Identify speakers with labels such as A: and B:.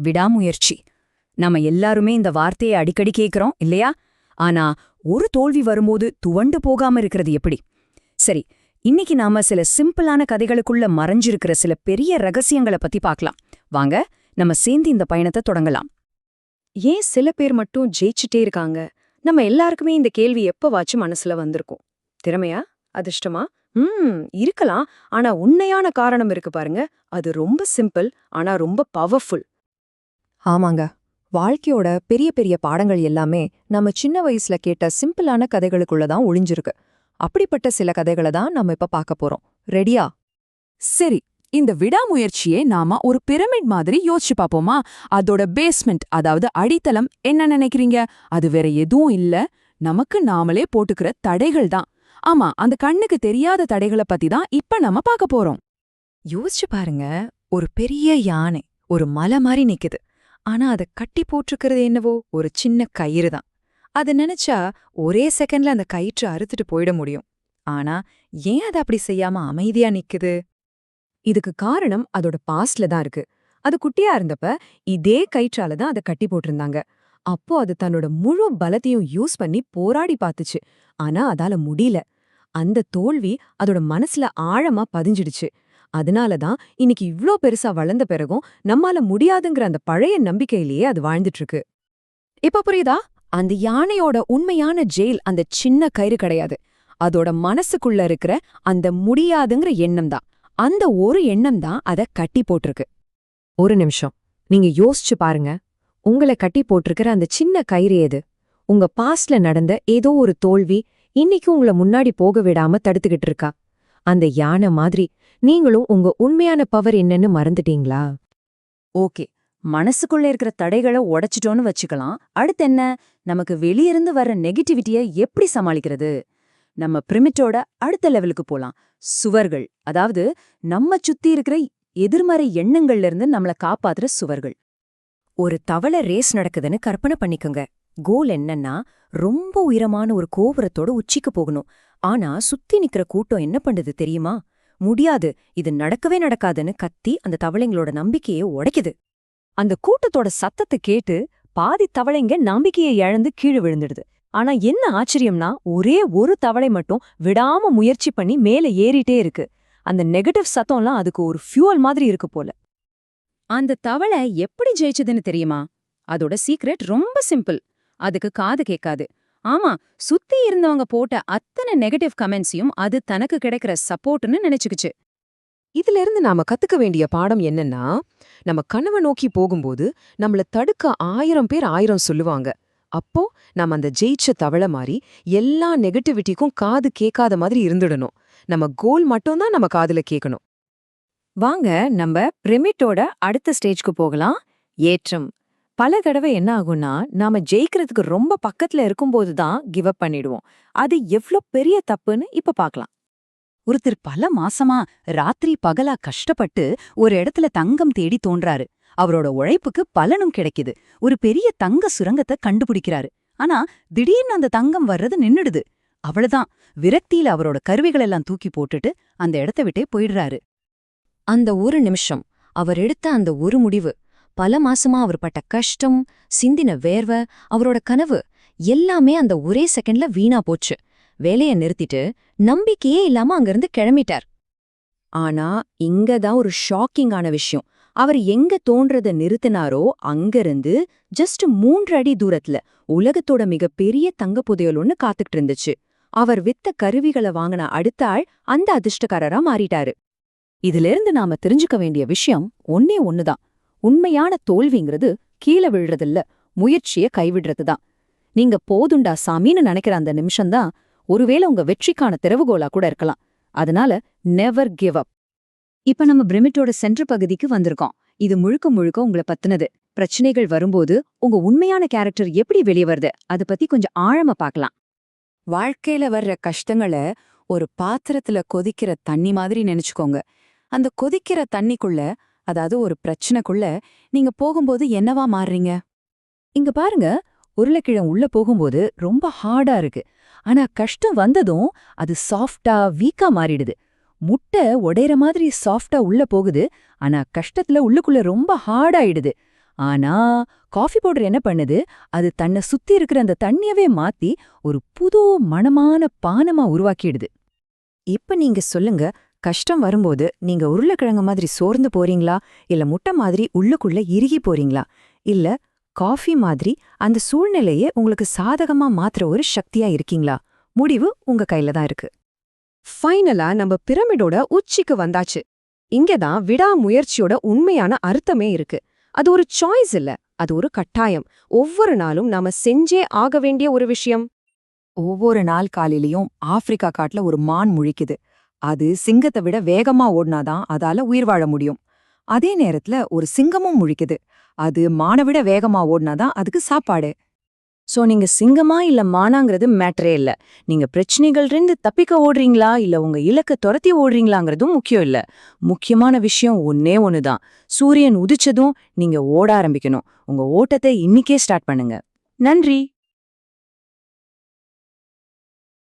A: விடாமுயற்சி. நம்ம எல்லாருமே இந்த வார்த்தையை அடிக்கடி கேட்கிறோம் இல்லையா? ஆனா ஒரு தோல்வி வரும்போது துவண்டு போகாம இருக்கிறது எப்படி? சரி, இன்னைக்கு நாம சில சிம்பிளான கதைகளுக்குள்ள மறைஞ்சிருக்கிற சில பெரிய ரகசியங்களை பத்தி பார்க்கலாம். வாங்க, நம்ம சேர்ந்து இந்த பயணத்தை தொடங்கலாம்.
B: ஏன் சில பேர் மட்டும் ஜெயிச்சுட்டே இருக்காங்க? நம்ம எல்லாருக்குமே இந்த கேள்வி எப்பவாச்சும் மனசுல வந்திருக்கும். திறமையா? அதிர்ஷ்டமா? இருக்கலாம். ஆனா உண்மையான காரணம் இருக்கு பாருங்க. அது ரொம்ப சிம்பிள், ஆனா ரொம்ப பவர்ஃபுல்.
C: ஆமாங்க. வாழ்க்கையோட பெரிய பெரிய பாடங்கள் எல்லாமே நம்ம சின்ன வயசுல கேட்ட சிம்பிளான கதைகளுக்குள்ளதான் ஒளிஞ்சிருக்கு. அப்படிப்பட்ட சில கதைகளை தான் நம்ம இப்ப பார்க்க போறோம். ரெடியா?
D: சரி, இந்த விடாமுயற்சியே நாம ஒரு பிரமிட் மாதிரி யோசிச்சு பாப்போமா? அதோட பேஸ்மெண்ட், அதாவது அடித்தளம் என்ன நினைக்கிறீங்க? அது வேற எதுவும் இல்ல, நமக்கு நாமளே போட்டுக்கிற தடைகள் தான். ஆமா, அந்த கண்ணுக்கு தெரியாத தடைகளை பத்தி தான் இப்ப நம்ம பார்க்க போறோம்.
C: யோசிச்சு பாருங்க, ஒரு பெரிய யானை ஒரு மலை மாதிரி நிக்குது. ஆனா அதை கட்டி போட்டிருக்கிறது என்னவோ ஒரு சின்ன கயிறு தான். அதை நினைச்சா ஒரே செகண்ட்ல அந்த கயிற்று அறுத்துட்டு போயிட முடியும். ஆனா ஏன் அதை அப்படி செய்யாம அமைதியா நிக்குது?
B: இதுக்கு காரணம் அதோட பாஸ்ட்ல தான் இருக்கு. அது குட்டியா இருந்தப்ப இதே கயிற்றால தான் அதை கட்டி போட்டிருந்தாங்க. அப்போ அது தன்னோட முழு பலத்தையும் யூஸ் பண்ணி போராடி பார்த்துச்சு. ஆனா அதால முடியல. அந்த தோல்வி அதோட மனசுல ஆழமா பதிஞ்சிடுச்சு. அதனாலதான் இன்னைக்கு இவ்ளோ பெருசா வளர்ந்த பிறகும் நம்மால முடியாதுங்கிற அந்த பழைய நம்பிக்கையிலேயே அது வாழ்ந்துட்டு இருக்கு.
C: இப்ப புரியுதா? அந்த யானையோட உண்மையான ஜெயில் அந்த சின்ன கயிறு கிடையாது. அதோட மனசுக்குள்ள இருக்கிற அந்த முடியாதுங்கிற எண்ணம் தான். அந்த ஒரு எண்ணம் தான் அதை கட்டி போட்டிருக்கு.
B: ஒரு நிமிஷம், நீங்க யோசிச்சு பாருங்க. உங்களை கட்டி போட்டிருக்கிற அந்த சின்ன கயிறு எது? உங்க பாஸ்ட்ல நடந்த ஏதோ ஒரு தோல்வி இன்னைக்கு உங்களை முன்னாடி போக விடாம தடுத்துக்கிட்டு இருக்கா? அந்த யானை மாதிரி நீங்களும் உங்க உண்மையான பவர் என்னன்னு மறந்துட்டீங்களா?
A: ஓகே, மனசுக்குள்ள இருக்கிற தடைகளை உடைச்சிட்டோன்னு வச்சுக்கலாம். அடுத்து என்ன? நமக்கு வெளியிருந்து வர்ற நெகட்டிவிட்டியை எப்படி சமாளிக்கிறது? நம்ம பிரிமிட்டோட அடுத்த லெவலுக்கு போலாம். சுவர்கள், அதாவது நம்ம சுத்தி இருக்கிற எதிர்மறை எண்ணங்கள்ல இருந்து நம்மள காப்பாத்துற சுவர்கள். ஒரு தவளை ரேஸ் நடக்குதுன்னு கற்பனை பண்ணிக்கோங்க. கோல் என்னன்னா, ரொம்ப உயரமான ஒரு கோபுரத்தோட உச்சிக்கு போகணும். ஆனா சுத்தி நிக்கிற கூட்டம் என்ன பண்ணுது தெரியுமா? முடியாது, இது நடக்கவே நடக்காதுன்னு கத்தி அந்த தவளைங்களோட நம்பிக்கையை உடைக்குது. அந்த கூட்டத்தோட சத்தத்தை கேட்டு பாதி தவளைங்க நம்பிக்கையை இழந்து கீழே விழுந்துடுது. ஆனா என்ன ஆச்சரியம்னா, ஒரே ஒரு தவளை மட்டும் விடாம முயற்சி பண்ணி மேல ஏறிட்டே இருக்கு. அந்த நெகட்டிவ் சத்தம்லாம் அதுக்கு ஒரு ஃபியூவல் மாதிரி இருக்கு போல. அந்த தவளை எப்படி ஜெயிச்சதுன்னு தெரியுமா? அதோட சீக்ரெட் ரொம்ப சிம்பிள். அதுக்கு காது கேட்காது. ஆமா, சுத்தி இருந்தவங்க போட்ட அத்தனை நெகட்டிவ் கமெண்ட்ஸையும் அது தனக்கு கிடைக்கிற சப்போர்ட்னு நினைச்சுக்குச்சு.
B: இதுல இருந்து நாம கத்துக்க வேண்டிய பாடம் என்னன்னா, நம்ம கனவை நோக்கி போகும்போது நம்மள தடுக்க 1000 பேர் 1000 சொல்லுவாங்க. அப்போ நம்ம அந்த ஜெயிச்ச தவளை மாதிரி எல்லா நெகட்டிவிட்டிக்கும் காது கேட்காத மாதிரி இருந்துடணும். நம்ம கோல் மட்டும்தான் நம்ம காதுல கேட்கணும்.
C: வாங்க, நம்ம பிரமிட்டோட அடுத்த ஸ்டேஜ்க்கு போகலாம். ஏற்றம். பல தடவை என்ன ஆகும்னா, நாம ஜெயிக்கிறதுக்கு ரொம்ப பக்கத்துல இருக்கும்போது தான் கிவ் அப் பண்ணிடுவோம். அது எவ்ளோ பெரிய தப்புன்னு இப்ப பார்க்கலாம். ஒருத்தர் பல மாசமா ராத்திரி பகலா கஷ்டப்பட்டு ஒரு இடத்துல தங்கம் தேடி தோன்றாரு. அவரோட உழைப்புக்கு பலனும் கிடைக்குது. ஒரு பெரிய தங்க சுரங்கத்தை கண்டுபிடிக்கிறாரு. ஆனா திடீர்னு அந்த தங்கம் வர்றது நின்னுடுது. அவ்வளவுதான், விரக்தியில அவரோட கருவிகளெல்லாம் தூக்கி போட்டுட்டு அந்த இடத்த விட்டே போயிடுறாரு. அந்த ஒரு நிமிஷம், அவர் எடுத்த அந்த ஒரு முடிவு, பல மாசமா அவர் பட்ட கஷ்டம், சிந்தின வேர்வை, அவரோட கனவு எல்லாமே அந்த ஒரே செகண்ட்ல வீணா போச்சு. வேலைய நிறுத்திட்டு நம்பிக்கையே இல்லாம அங்கிருந்து கிளம்பிட்டார். ஆனா இங்கதான் ஒரு ஷாக்கிங்கான விஷயம். அவர் எங்க தோன்றத நிறுத்தினாரோ அங்கிருந்து ஜஸ்ட் 3 அடி தூரத்துல உலகத்தோட மிகப்பெரிய தங்க புதையல் ஒன்னு காத்துக்கிட்டு இருந்துச்சு. அவர் வித்த கருவிகளை வாங்கின அடுத்த ஆள் அந்த அதிர்ஷ்டக்காரரா மாறிட்டாரு. இதிலிருந்து நாம தெரிஞ்சுக்க வேண்டிய விஷயம் ஒன்னே ஒண்ணுதான். உண்மையான தோல்விங்கிறது கீழே விழுறதில்ல, முயற்சிய கைவிடுறதுதான். நீங்க போதுண்டா சாமின்னு நினைக்கிற அந்த நிமிஷம்தான் ஒருவேளை உங்க வெற்றிக்கான திறவுகோலா கூட இருக்கலாம். அதனால நெவர் கிவ் அப். இப்ப நம்ம பிரமிட்டோட சென்ட்ரு பகுதிக்கு வந்திருக்கோம். இது முழுக்க முழுக்க உங்களை பத்தினது. பிரச்சனைகள் வரும்போது உங்க உண்மையான கேரக்டர் எப்படி வெளியே வருது, அதை பத்தி கொஞ்சம் ஆழமா பார்க்கலாம். வாழ்க்கையில வர்ற கஷ்டங்களை ஒரு பாத்திரத்துல கொதிக்கிற தண்ணி மாதிரி நினைச்சுக்கோங்க. அந்த கொதிக்கிற தண்ணிக்குள்ள, அதாவது ஒரு பிரச்சனைக்குள்ள நீங்க போகும்போது என்னவா மாறுறீங்க? இங்க பாருங்க, உருளைக்கிழங்கு உள்ள போகும்போது ரொம்ப ஹார்டா இருக்கு. ஆனா கஷ்டம் வந்ததும் அது சாஃப்டா வீக்கா மாறிடுது. முட்டை உடையற மாதிரி சாஃப்டா உள்ள போகுது, ஆனா கஷ்டத்துல உள்ளுக்குள்ள ரொம்ப ஹார்டாயிடுது.
A: ஆனா காஃபி பவுடர் என்ன பண்ணுது, அது தன்னை சுத்தி இருக்கிற அந்த தண்ணியவே மாத்தி ஒரு புது மணமான பானமா உருவாக்கிடுது.
C: இப்ப நீங்க சொல்லுங்க, கஷ்டம் வரும்போது நீங்க உருளைக்கிழங்கு மாதிரி சோர்ந்து போறீங்களா, இல்ல முட்டை மாதிரி உள்ளுக்குள்ள இறுகி போறீங்களா, இல்ல காஃபி மாதிரி அந்த சூழ்நிலையே உங்களுக்கு சாதகமா மாத்துற ஒரு சக்தியா இருக்கீங்களா? முடிவு உங்க கையில தான் இருக்கு.
B: ஃபைனலா நம்ம பிரமிடோட உச்சிக்கு வந்தாச்சு. இங்கதான் விடாமுயற்சியோட உண்மையான அர்த்தமே இருக்கு. அது ஒரு சாய்ஸ் இல்ல, அது ஒரு கட்டாயம். ஒவ்வொரு நாளும் நாம செஞ்சே ஆக வேண்டிய ஒரு விஷயம்.
C: ஒவ்வொரு நாள் காலையிலயும் ஆப்பிரிக்கா காட்டுல ஒரு மான் முழிக்குது. அது சிங்கத்தை விட வேகமா ஓடினாதான் அதால உயிர் வாழ முடியும். அதே நேரத்துல ஒரு சிங்கமும் முழிக்குது. அது மானை விட வேகமா ஓடினாதான் அதுக்கு சாப்பாடு.
A: சோ நீங்க சிங்கமா இல்ல மானாங்கிறது மேட்டரே இல்ல. நீங்க பிரச்சனைகள்ருந்து தப்பிக்க ஓடுறீங்களா இல்ல உங்க இலக்க துரத்தி ஓடுறீங்களாங்கிறதும் முக்கியம் இல்ல. முக்கியமான விஷயம் ஒன்னே ஒண்ணுதான். சூரியன் உதிச்சதும் நீங்க ஓட ஆரம்பிக்கணும். உங்க ஓட்டத்தை இன்னிக்கே ஸ்டார்ட் பண்ணுங்க. நன்றி.